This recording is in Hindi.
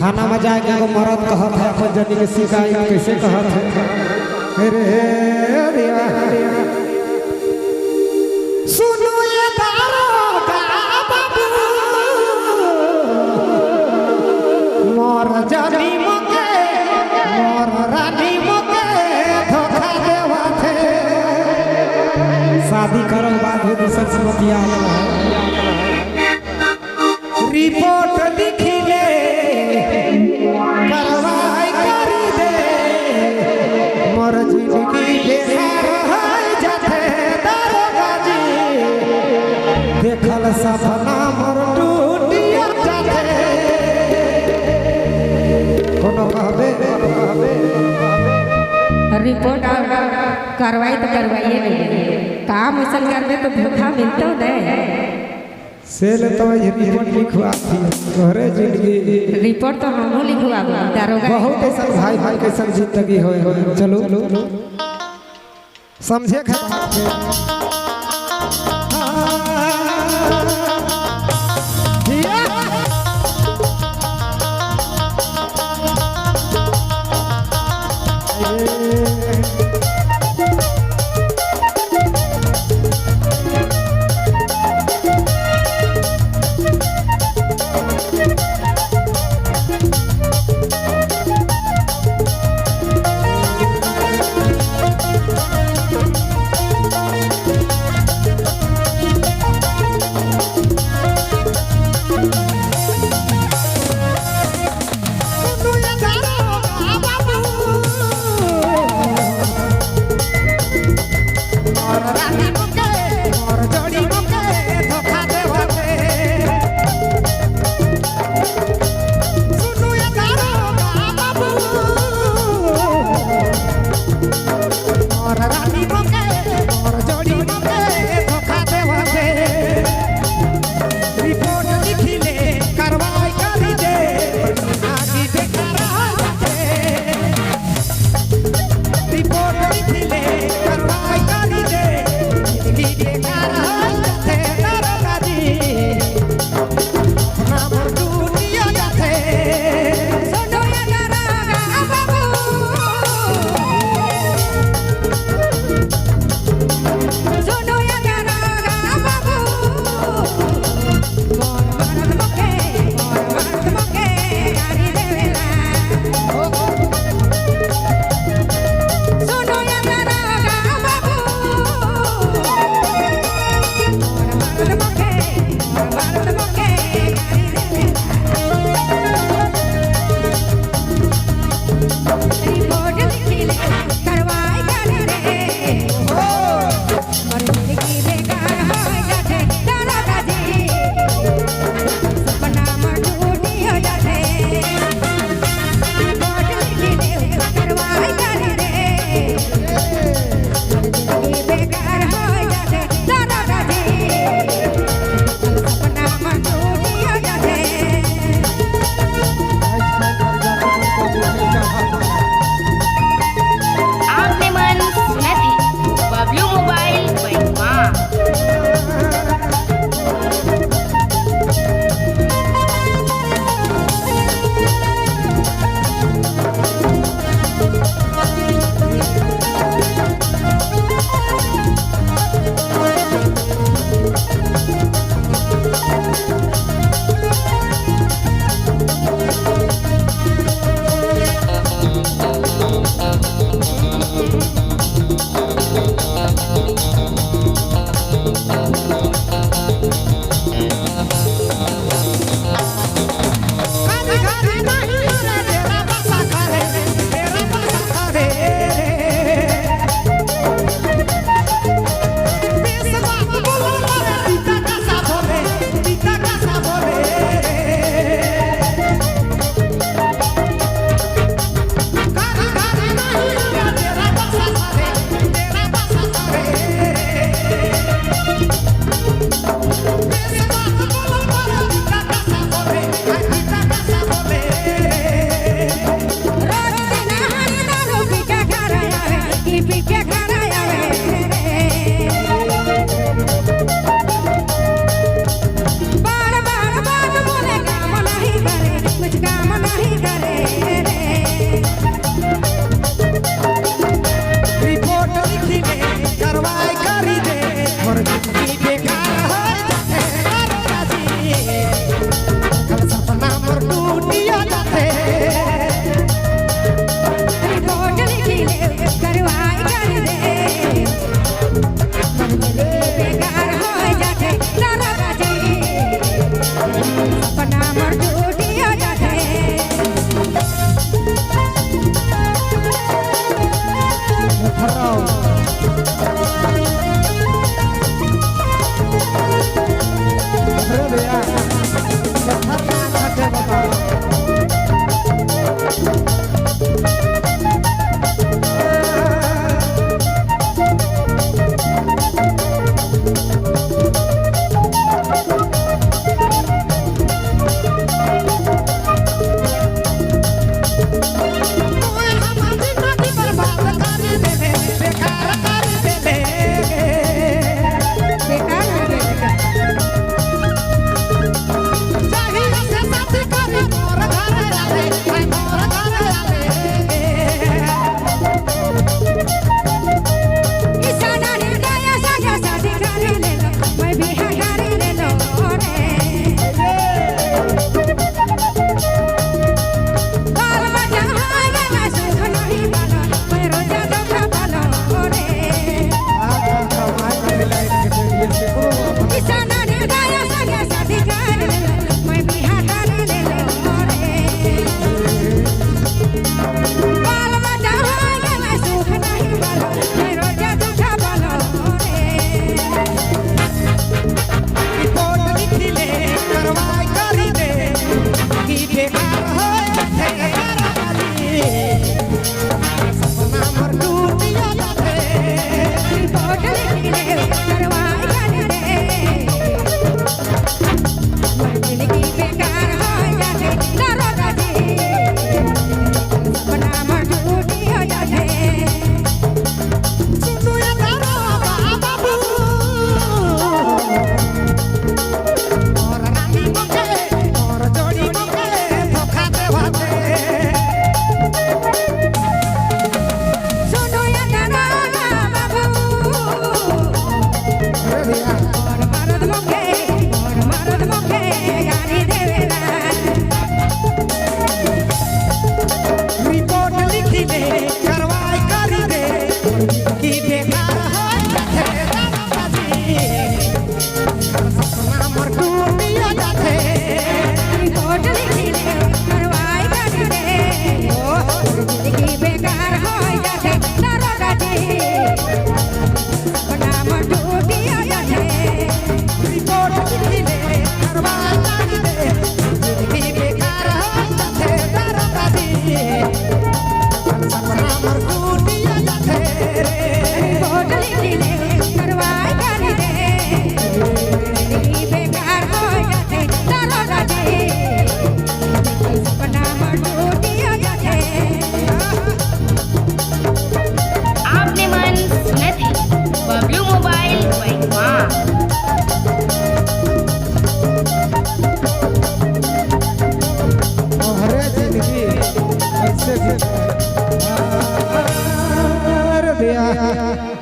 थाना में जाके एगो मरद कहत है अपन जनी के शिकायत कैसे कहत है रे सुनो ये दारोगा बाबू मोर जनी मके मोर रानी मके धोखा देवा थे शादी करो बाद भी दूसर से बतिया रिपोर्ट लिखी ले कार्रवाई करी दे मोर जिंदगी बेकार है जाते दारोगा जी देखल सपना मोर टूटिया जाते कोनो कहबे रिपोर्ट कार्रवाई तो करवाइए नहीं काम ऐसा करबे तो धोखा मिलता नहीं सेल तो ये रिपोर्ट लिखवा थी तोहरे जिंदगी रिपोर्ट तो हमहू लिखवा दारोगा बहुत ऐसा भाई भाई के संग जिंदगी होए चलो समझे बेकार हो जाथे दरोगा जी सपना मोर टूटिया जाथे रिपोर्ट लिखी दे करवाई जाने दे जिंदगी बेकार हो जाथे दरोगा जी सपना मोर टूटी हो जाथे सुनो या दरोगा बाबू और रानी मोके और जोड़ी मोके धोखा देवाथे सुनो या दरोगा बाबू अरे भैया और मरद मोके गाड़ी देवेला रिपोर्ट लिखी दे कार्रवाई करी दे कि बेकार हो जाथे दरोगा जी सपना मोर टूटिया जाथे रिपोर्ट लिखी दे करवाई जाने दे जिंदगी बेकार हो जाथे दरोगा जी सपना मोर टूटी हो जाथे रिपोर्ट लिखी दे कार्रवाई करी दे जिंदगी बेकार हो जाथे दरोगा जी सपना मोर टूटिया जाथे रिपोर्ट लिखी दे करवाई जाने दे जिंदगी बेकार हो जाथे दरोगा जी सपना मोर टूटी हो जाथे आपने मन सुने थे बबलू मोबाइल वहाँ हरे जिंदगी ऐसे भी अरे भैया